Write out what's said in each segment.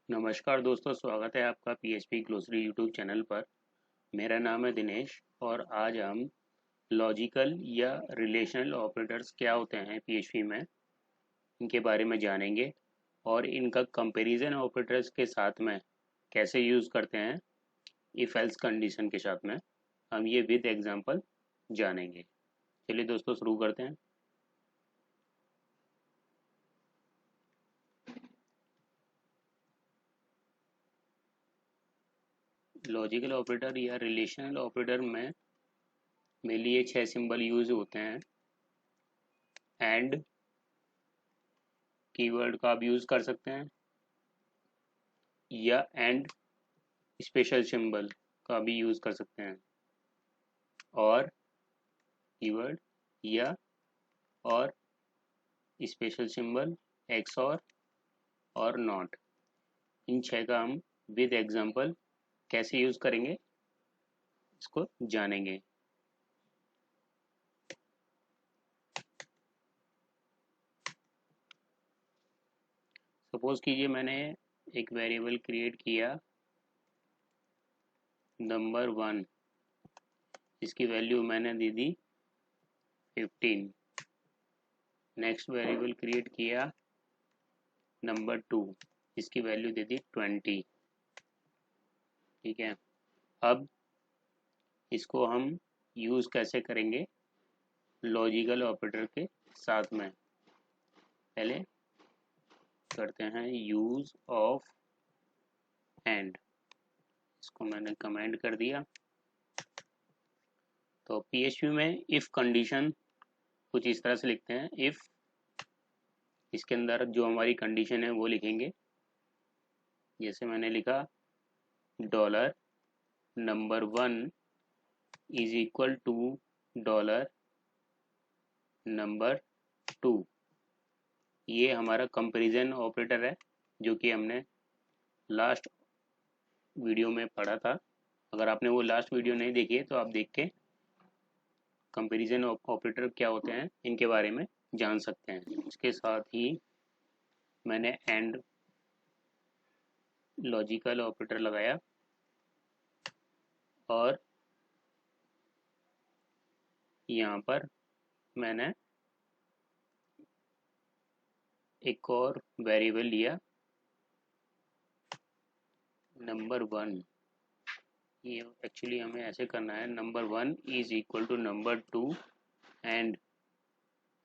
नमस्कार दोस्तों, स्वागत है आपका पीएचपी ग्लोसरी यूट्यूब चैनल पर। मेरा नाम है दिनेश और आज हम लॉजिकल या रिलेशनल ऑपरेटर्स क्या होते हैं पीएचपी में, इनके बारे में जानेंगे और इनका कंपैरिजन ऑपरेटर्स के साथ में कैसे यूज़ करते हैं इफ एल्स कंडीशन के साथ में, हम ये विद एग्जांपल जानेंगे। चलिए दोस्तों शुरू करते हैं। लॉजिकल ऑपरेटर या रिलेशनल ऑपरेटर में मेनली ये 6 सिंबल यूज होते हैं। एंड कीवर्ड का आप यूज़ कर सकते हैं या एंड स्पेशल सिंबल का भी यूज़ कर सकते हैं, और कीवर्ड या और स्पेशल सिंबल एक्स और नॉट, इन छह का हम विद एग्जांपल कैसे यूज़ करेंगे इसको जानेंगे। सपोज कीजिए मैंने एक वेरिएबल क्रिएट किया नंबर 1, इसकी वैल्यू मैंने दे दी 15। नेक्स्ट वेरिएबल क्रिएट किया नंबर 2, इसकी वैल्यू दे दी 20। ठीक है, अब इसको हम यूज़ कैसे करेंगे लॉजिकल ऑपरेटर के साथ में। पहले करते हैं यूज़ ऑफ एंड, इसको मैंने कमेंट कर दिया। तो पीएचपी में इफ़ कंडीशन कुछ इस तरह से लिखते हैं। इफ़, इसके अंदर जो हमारी कंडीशन है वो लिखेंगे। जैसे मैंने लिखा dollar number 1 is equal to dollar number 2। ये हमारा कंपैरिजन ऑपरेटर है जो कि हमने लास्ट वीडियो में पढ़ा था। अगर आपने वो लास्ट वीडियो नहीं देखी है तो आप देख के कंपैरिजन ऑपरेटर क्या होते हैं इनके बारे में जान सकते हैं। इसके साथ ही मैंने एंड लॉजिकल ऑपरेटर लगाया और यहाँ पर मैंने एक और वेरिएबल लिया नंबर 1। ये एक्चुअली हमें ऐसे करना है, number 1 is equal to number 2 and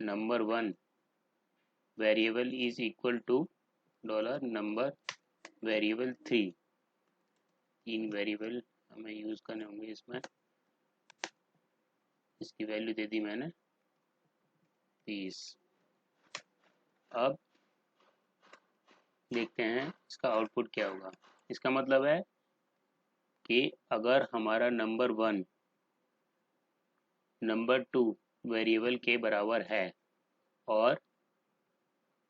number 1 variable is equal to dollar number variable 3। तीन वेरिएबल हमें यूज़ करने होंगे इसमें। इसकी वैल्यू दे दी मैंने 30। अब देखते हैं इसका आउटपुट क्या होगा। इसका मतलब है कि अगर हमारा नंबर 1 नंबर 2 वेरिएबल के बराबर है और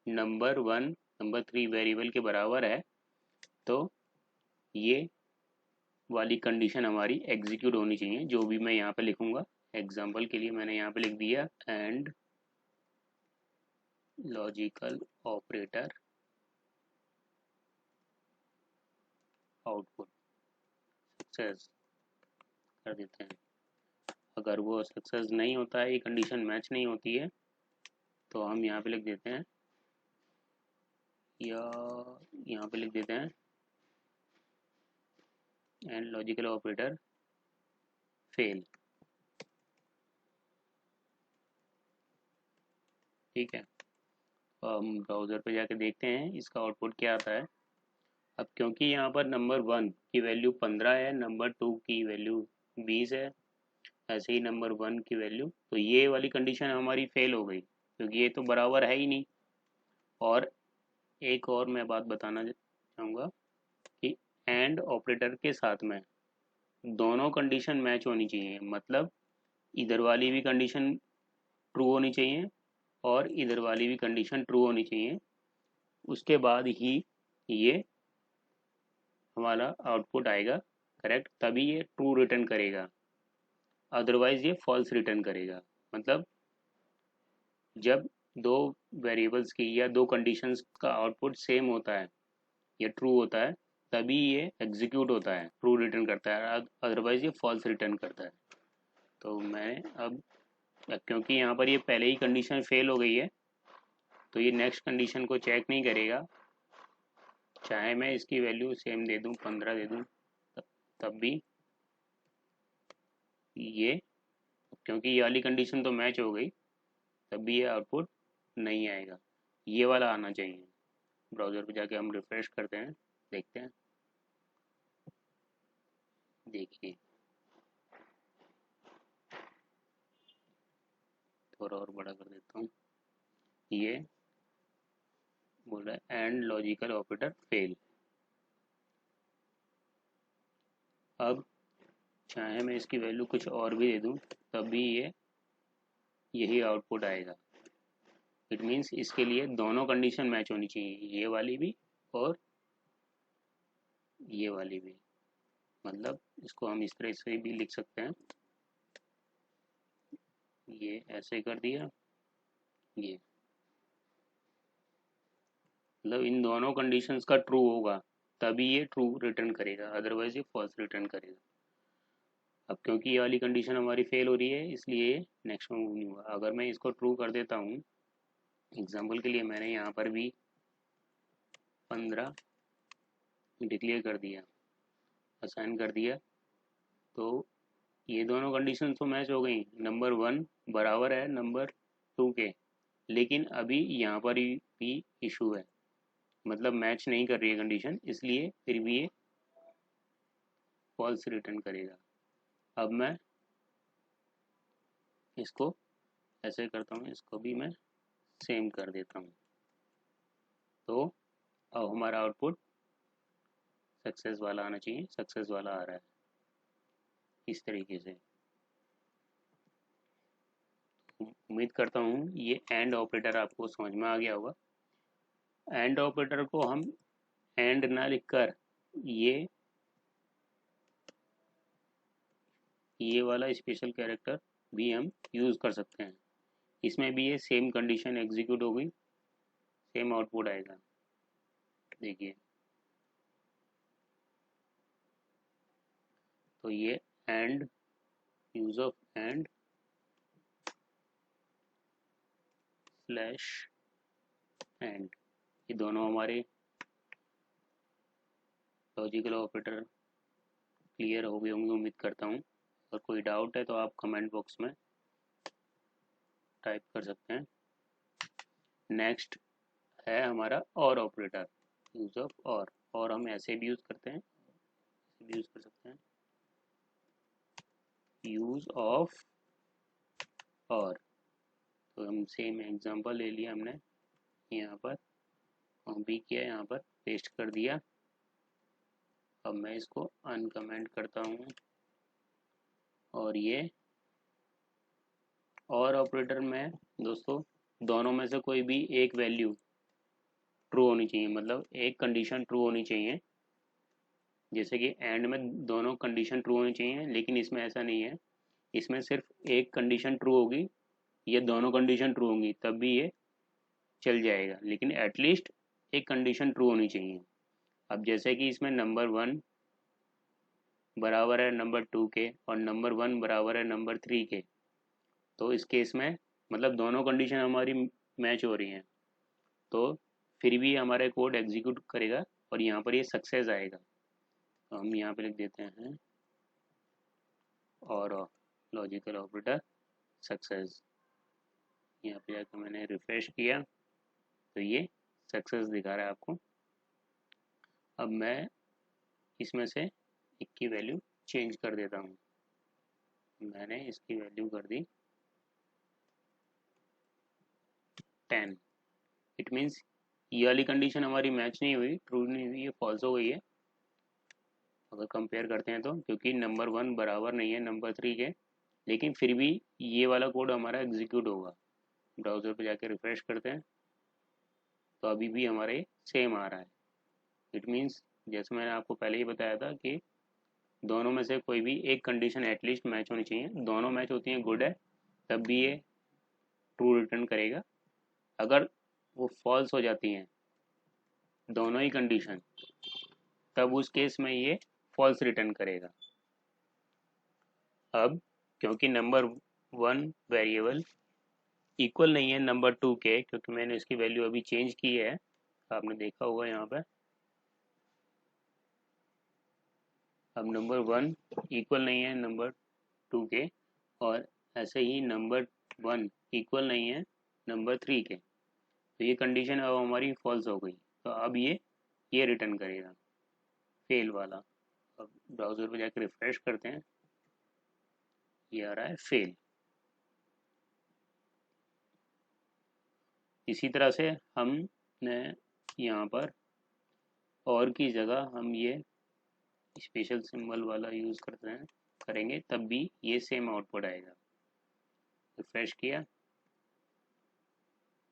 नंबर 1 नंबर 3 वेरिएबल के बराबर है, तो ये वाली कंडीशन हमारी एग्जीक्यूट होनी चाहिए। जो भी मैं यहाँ पे लिखूँगा, एग्जाम्पल के लिए मैंने यहाँ पे लिख दिया and logical operator output success कर देते हैं। अगर वो सक्सेस नहीं होता है, ये कंडीशन मैच नहीं होती है, तो हम यहाँ पे लिख देते हैं या यहाँ पे लिख देते हैं एंड लॉजिकल ऑपरेटर फेल। ठीक है, तो हम ब्राउज़र पे जाके देखते हैं इसका आउटपुट क्या आता है। अब क्योंकि यहाँ पर नंबर 1 की वैल्यू 15 है, नंबर 2 की वैल्यू 20 है, ऐसे ही नंबर 1 की वैल्यू, तो ये वाली कंडीशन हमारी फेल हो गई क्योंकि ये तो बराबर है ही नहीं। और एक और मैं बात बताना चाहूँगा कि एंड ऑपरेटर के साथ में दोनों कंडीशन मैच होनी चाहिए। मतलब इधर वाली भी कंडीशन ट्रू होनी चाहिए और इधर वाली भी कंडीशन ट्रू होनी चाहिए, उसके बाद ही ये हमारा आउटपुट आएगा करेक्ट, तभी ये ट्रू रिटर्न करेगा, अदरवाइज ये फॉल्स रिटर्न करेगा। मतलब जब दो वेरिएबल्स की या दो कंडीशंस का आउटपुट सेम होता है या ट्रू होता है तभी ये एग्जीक्यूट होता है, ट्रू रिटर्न करता है, अदरवाइज ये फॉल्स रिटर्न करता है। तो मैं अब क्योंकि यहाँ पर ये पहले ही कंडीशन फेल हो गई है तो ये नेक्स्ट कंडीशन को चेक नहीं करेगा, चाहे मैं इसकी वैल्यू सेम दे दूँ 15 दे दूँ तब भी ये, क्योंकि ये वाली कंडीशन तो मैच हो गई, तब भी ये आउटपुट नहीं आएगा, ये वाला आना चाहिए। ब्राउज़र पे जाके हम रिफ्रेश करते हैं, देखते हैं, देखिए थोड़ा और बड़ा कर देता हूँ, ये बोल रहा है एंड लॉजिकल ऑपरेटर फेल। अब चाहे मैं इसकी वैल्यू कुछ और भी दे दूँ तब भी ये यही आउटपुट आएगा। इट मीन्स इसके लिए दोनों कंडीशन मैच होनी चाहिए, ये वाली भी और ये वाली भी। मतलब इसको हम इस तरह से भी लिख सकते हैं, ये ऐसे कर दिया, ये मतलब इन दोनों कंडीशंस का ट्रू होगा तभी ये ट्रू रिटर्न करेगा, अदरवाइज ये फॉल्स रिटर्न करेगा। अब क्योंकि ये वाली कंडीशन हमारी फेल हो रही है इसलिए नेक्स्ट में मूव नहीं हुआ। अगर मैं इसको ट्रू कर देता हूँ, एग्जाम्पल के लिए मैंने यहाँ पर भी 15 डिक्लेयर कर दिया, असाइन कर दिया, तो ये दोनों कंडीशन तो मैच हो गई, नंबर 1 बराबर है नंबर 2 के, लेकिन अभी यहाँ पर भी इशू है, मतलब मैच नहीं कर रही है कंडीशन, इसलिए फिर भी ये फॉल्स रिटर्न करेगा। अब मैं इसको ऐसे करता हूँ, इसको भी मैं सेम कर देता हूँ, तो अब हमारा आउटपुट सक्सेस वाला आना चाहिए, सक्सेस वाला आ रहा है इस तरीके से। उम्मीद करता हूँ ये एंड ऑपरेटर आपको समझ में आ गया होगा। एंड ऑपरेटर को हम एंड ना लिखकर ये वाला स्पेशल कैरेक्टर भी हम यूज़ कर सकते हैं, इसमें भी ये सेम कंडीशन एग्जीक्यूट हो गई, सेम आउटपुट आएगा, देखिए। तो ये and, use of and slash and, ये दोनों हमारे लॉजिकल ऑपरेटर क्लियर हो गए होंगे उम्मीद करता हूँ। अगर कोई डाउट है तो आप कमेंट बॉक्स में टाइप कर सकते हैं। नेक्स्ट है हमारा और ऑपरेटर, यूज ऑफ और हम ऐसे भी यूज़ करते हैं, ऐसे भी यूज़ कर सकते हैं, यूज ऑफ और। तो हम सेम एग्जांपल ले लिया हमने, यहाँ पर कॉपी किया, यहाँ पर पेस्ट कर दिया। अब मैं इसको अनकमेंट करता हूँ और ये और ऑपरेटर में दोस्तों दोनों में से कोई भी एक वैल्यू ट्रू होनी चाहिए, मतलब एक कंडीशन ट्रू होनी चाहिए। जैसे कि एंड में दोनों कंडीशन ट्रू होनी चाहिए, लेकिन इसमें ऐसा नहीं है, इसमें सिर्फ एक कंडीशन ट्रू होगी या दोनों कंडीशन ट्रू होंगी तब भी ये चल जाएगा, लेकिन एटलीस्ट एक कंडीशन ट्रू होनी चाहिए। अब जैसे कि इसमें नंबर 1 बराबर है नंबर 2 के और नंबर 1 बराबर है नंबर 3 के, तो इस केस में मतलब दोनों कंडीशन हमारी मैच हो रही हैं, तो फिर भी हमारा कोड एग्जीक्यूट करेगा और यहाँ पर ये सक्सेस आएगा। तो हम यहाँ पे लिख देते हैं और लॉजिकल ऑपरेटर सक्सेस। यहाँ पे जाकर मैंने रिफ्रेश किया तो ये सक्सेस दिखा रहा है आपको। अब मैं इसमें से एक की वैल्यू चेंज कर देता हूँ, मैंने इसकी वैल्यू कर दी 10। इट मीन्स ये वाली कंडीशन हमारी मैच नहीं हुई, ट्रू नहीं हुई, ये फॉल्स हो गई है अगर कंपेयर करते हैं तो, क्योंकि नंबर 1 बराबर नहीं है नंबर 3 के, लेकिन फिर भी ये वाला कोड हमारा एग्जीक्यूट होगा। ब्राउज़र पे जाके रिफ्रेश करते हैं तो अभी भी हमारे सेम आ रहा है। इट मीन्स जैसे मैंने आपको पहले ही बताया था कि दोनों में से कोई भी एक कंडीशन एटलीस्ट मैच होनी चाहिए, दोनों मैच होती हैं गुड है तब भी ये ट्रू रिटर्न करेगा। अगर वो फॉल्स हो जाती हैं दोनों ही कंडीशन, तब उस केस में ये फॉल्स रिटर्न करेगा। अब क्योंकि नंबर 1 वेरिएबल इक्वल नहीं है नंबर 2 के, क्योंकि मैंने इसकी वैल्यू अभी चेंज की है, आपने देखा होगा यहाँ पे। अब नंबर 1 इक्वल नहीं है नंबर 2 के, और ऐसे ही नंबर 1 इक्वल नहीं है नंबर 3 के, तो ये कंडीशन अब हमारी फॉल्स हो गई। तो अब ये रिटर्न करेगा फेल वाला। अब ब्राउज़र पे जाकर रिफ्रेश करते हैं, ये आ रहा है फेल। इसी तरह से हमने यहाँ पर और की जगह हम ये स्पेशल सिंबल वाला यूज़ करते हैं, करेंगे, तब भी ये सेम आउटपुट आएगा। रिफ्रेश किया,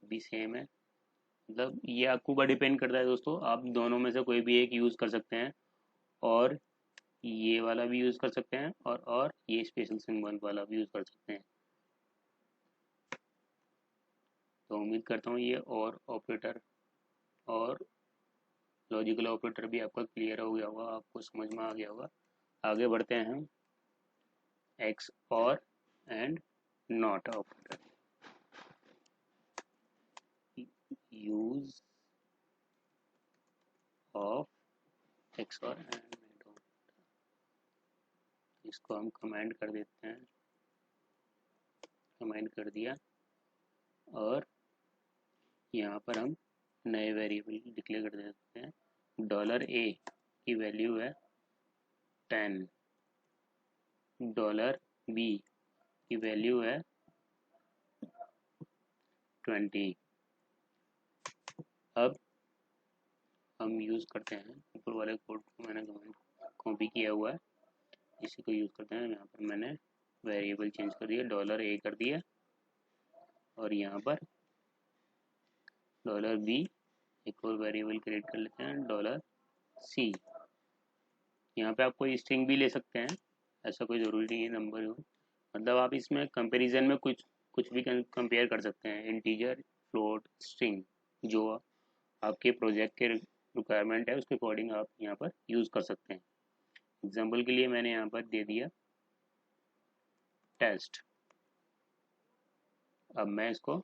भी सेम है। मतलब ये आपके ऊपर डिपेंड करता है दोस्तों, आप दोनों में से कोई भी एक यूज़ कर सकते हैं, और ये वाला भी यूज़ कर सकते हैं, और ये स्पेशल सिंबल वाला भी यूज़ कर सकते हैं। तो उम्मीद करता हूँ ये और ऑपरेटर और लॉजिकल ऑपरेटर भी आपका क्लियर हो गया होगा, आपको समझ में आ गया होगा। आगे बढ़ते हैं हम एक्स और and not operator. Use of x और एंड नॉट ऑपरेटर, इसको हम कमेंट कर देते हैं, कमेंट कर दिया, और यहाँ पर हम नए वेरिएबल डिक्लेयर कर देते हैं। डॉलर ए की वैल्यू है 10, डॉलर बी की वैल्यू है 20। अब हम यूज़ करते हैं ऊपर वाले कोड को, मैंने कॉपी किया हुआ है, इसी को यूज़ करते हैं। यहाँ पर मैंने वेरिएबल चेंज कर दिया, डॉलर ए कर दिया, और यहाँ पर डॉलर बी एक और वेरिएबल क्रिएट कर लेते हैं, डॉलर सी। यहाँ पे आप कोई स्ट्रिंग भी ले सकते हैं, ऐसा कोई ज़रूरी नहीं है नंबर हो। मतलब आप इसमें कंपैरिजन में कुछ कुछ भी कंपेयर कर सकते हैं, इंटीजर, फ्लोट, स्ट्रिंग, जो आपके प्रोजेक्ट के रिक्वायरमेंट है उसके अकॉर्डिंग आप यहाँ पर यूज़ कर सकते हैं। एग्जाम्पल के लिए मैंने यहाँ पर दे दिया टेस्ट। अब मैं इसको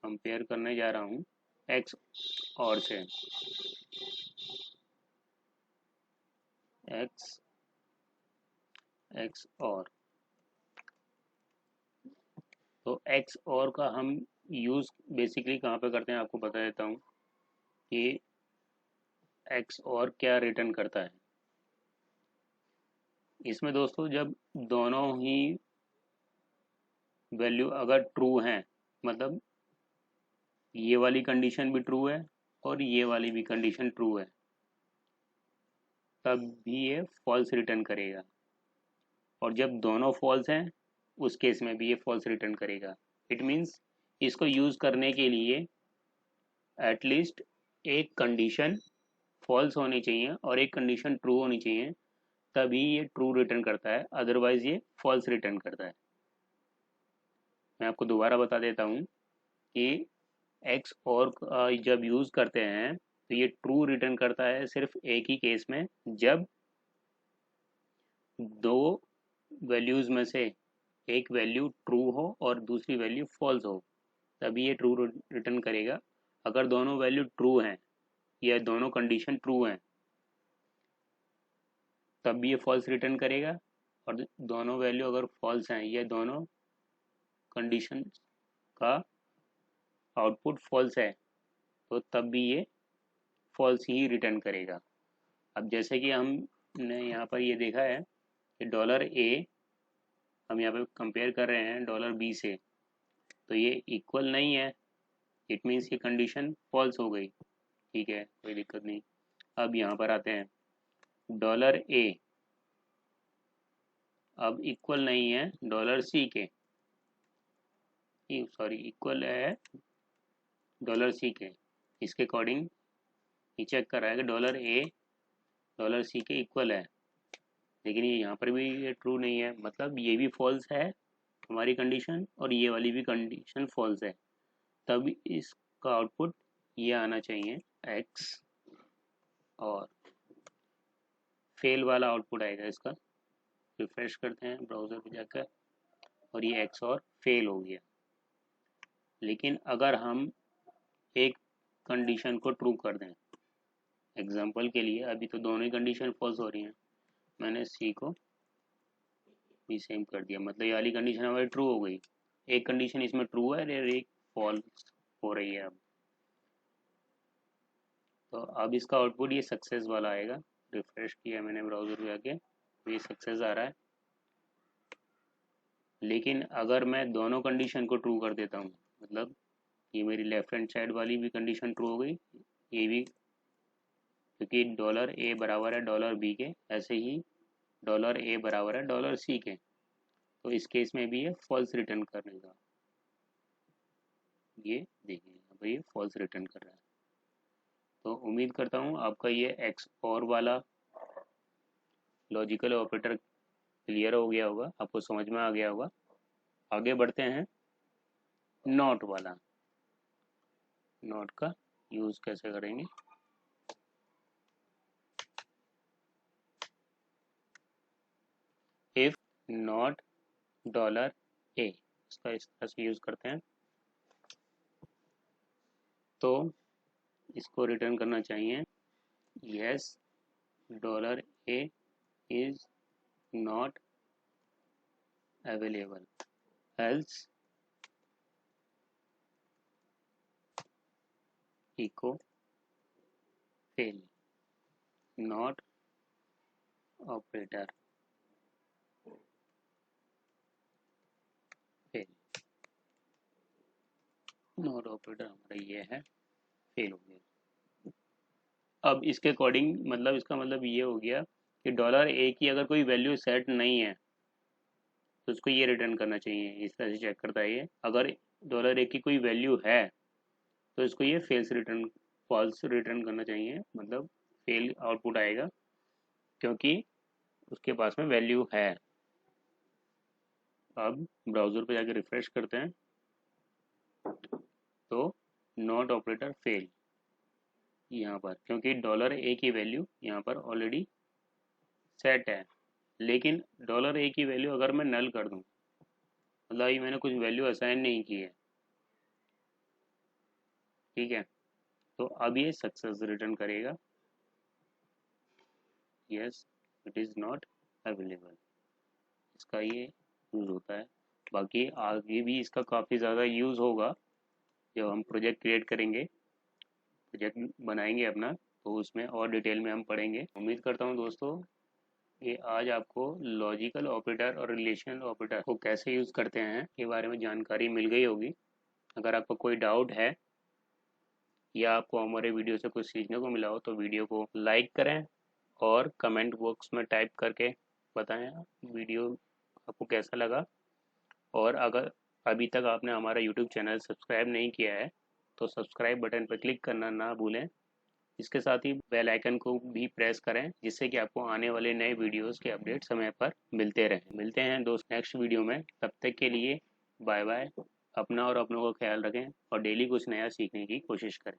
कंपेयर करने जा रहा हूँ एक्स और से, एक्स और, तो एक्स और का हम यूज़ बेसिकली कहाँ पे करते हैं आपको बता देता हूँ कि एक्स और क्या रिटर्न करता है। इसमें दोस्तों जब दोनों ही वैल्यू अगर ट्रू हैं, मतलब ये वाली कंडीशन भी ट्रू है और ये वाली भी कंडीशन ट्रू है, तब भी ये फॉल्स रिटर्न करेगा। और जब दोनों फॉल्स हैं उस केस में भी ये फॉल्स रिटर्न करेगा। इट मीन्स इसको यूज़ करने के लिए एटलीस्ट एक कंडीशन फॉल्स होनी चाहिए और एक कंडीशन ट्रू होनी चाहिए, तभी ये ट्रू रिटर्न करता है, अदरवाइज ये फॉल्स रिटर्न करता है। मैं आपको दोबारा बता देता हूँ कि एक्स और जब यूज़ करते हैं तो ये ट्रू रिटर्न करता है सिर्फ एक ही केस में, जब दो वैल्यूज़ में से एक वैल्यू ट्रू हो और दूसरी वैल्यू फॉल्स हो, तभी ये ट्रू रिटर्न करेगा। अगर दोनों वैल्यू ट्रू हैं या दोनों कंडीशन ट्रू हैं, तब भी ये फॉल्स रिटर्न करेगा। और दोनों वैल्यू अगर फॉल्स हैं या दोनों कंडीशन का आउटपुट फॉल्स है, तो तब भी ये फॉल्स ही रिटर्न करेगा। अब जैसे कि हमने यहाँ पर ये देखा है कि डॉलर ए हम यहाँ पे कंपेयर कर रहे हैं डॉलर बी से, तो ये इक्वल नहीं है, इट मीन्स ये कंडीशन फॉल्स हो गई। ठीक है, कोई दिक्कत नहीं। अब यहाँ पर आते हैं, डॉलर ए अब इक्वल नहीं है डॉलर सी के, सॉरी इक्वल है डॉलर सी के। इसके अकॉर्डिंग ये चेक कर रहा है कि डॉलर ए डॉलर सी के इक्वल है, लेकिन ये यहाँ पर भी ये ट्रू नहीं है, मतलब ये भी फॉल्स है हमारी कंडीशन और ये वाली भी कंडीशन फॉल्स है। तब इसका आउटपुट ये आना चाहिए एक्स और फेल वाला आउटपुट आएगा इसका। रिफ्रेश करते हैं ब्राउज़र पे जाकर और ये एक्स और फेल हो गया। लेकिन अगर हम एक कंडीशन को ट्रू कर दें, एग्जांपल के लिए अभी तो दोनों ही कंडीशन फॉल्स हो रही हैं, मैंने सी को भी सेम कर दिया, मतलब ये वाली कंडीशन हमारी ट्रू हो गई। एक कंडीशन इसमें ट्रू है और एक फॉल्स हो रही है। अब तो अब इसका आउटपुट ये सक्सेस वाला आएगा। रिफ्रेश किया मैंने ब्राउज़र पे जाके, ये सक्सेस आ रहा है। लेकिन अगर मैं दोनों कंडीशन को ट्रू कर देता हूँ, मतलब ये मेरी लेफ्ट हैंड साइड वाली भी कंडीशन ट्रू हो गई, ये भी, क्योंकि डॉलर ए बराबर है डॉलर बी के, ऐसे ही डॉलर ए बराबर है डॉलर सी के, तो इस केस में भी ये फॉल्स रिटर्न करेगा। ये देखिए अब ये फॉल्स रिटर्न कर रहा है। तो उम्मीद करता हूँ आपका ये एक्स और वाला लॉजिकल ऑपरेटर क्लियर हो गया होगा, आपको समझ में आ गया होगा। आगे बढ़ते हैं नॉट वाला। नॉट का यूज़ कैसे करेंगे। इफ नॉट डॉलर ए, इसका इस तरह से यूज़ करते हैं। तो इसको रिटर्न करना चाहिए yes dollar A is not available else echo fail not operator fail. Not operator हमारा ये है, फेल हो गया। अब इसके अकॉर्डिंग मतलब इसका मतलब ये हो गया कि डॉलर ए की अगर कोई वैल्यू सेट नहीं है तो उसको ये रिटर्न करना चाहिए। इस तरह से चेक करता है ये, अगर डॉलर ए की कोई वैल्यू है तो इसको ये फॉल्स रिटर्न करना चाहिए, मतलब फेल आउटपुट आएगा क्योंकि उसके पास में वैल्यू है। अब ब्राउज़र पे जाके रिफ्रेश करते हैं तो नॉट ऑपरेटर फेल यहाँ पर, क्योंकि डॉलर ए की वैल्यू यहाँ पर ऑलरेडी सेट है। लेकिन डॉलर ए की वैल्यू अगर मैं नल कर दूँ, मतलब ये मैंने कुछ वैल्यू असाइन नहीं की है, ठीक है, तो अब ये सक्सेस रिटर्न करेगा yes it is not available. इसका ये यूज़ होता है। बाकी आगे भी इसका काफ़ी ज़्यादा यूज़ होगा। जब हम प्रोजेक्ट क्रिएट करेंगे, प्रोजेक्ट बनाएंगे अपना, तो उसमें और डिटेल में हम पढ़ेंगे। उम्मीद करता हूँ दोस्तों ये आज आपको लॉजिकल ऑपरेटर और रिलेशनल ऑपरेटर को कैसे यूज़ करते हैं के बारे में जानकारी मिल गई होगी। अगर आपको कोई डाउट है या आपको हमारे वीडियो से कुछ सीखने को मिला हो तो वीडियो को लाइक करें और कमेंट बॉक्स में टाइप करके बताएं वीडियो आपको कैसा लगा। और अगर अभी तक आपने हमारा यूट्यूब चैनल सब्सक्राइब नहीं किया है तो सब्सक्राइब बटन पर क्लिक करना ना भूलें। इसके साथ ही बेल आइकन को भी प्रेस करें जिससे कि आपको आने वाले नए वीडियोस के अपडेट समय पर मिलते रहें। मिलते हैं दोस्त नेक्स्ट वीडियो में, तब तक के लिए बाय बाय। अपना और अपनों का ख्याल रखें और डेली कुछ नया सीखने की कोशिश करें।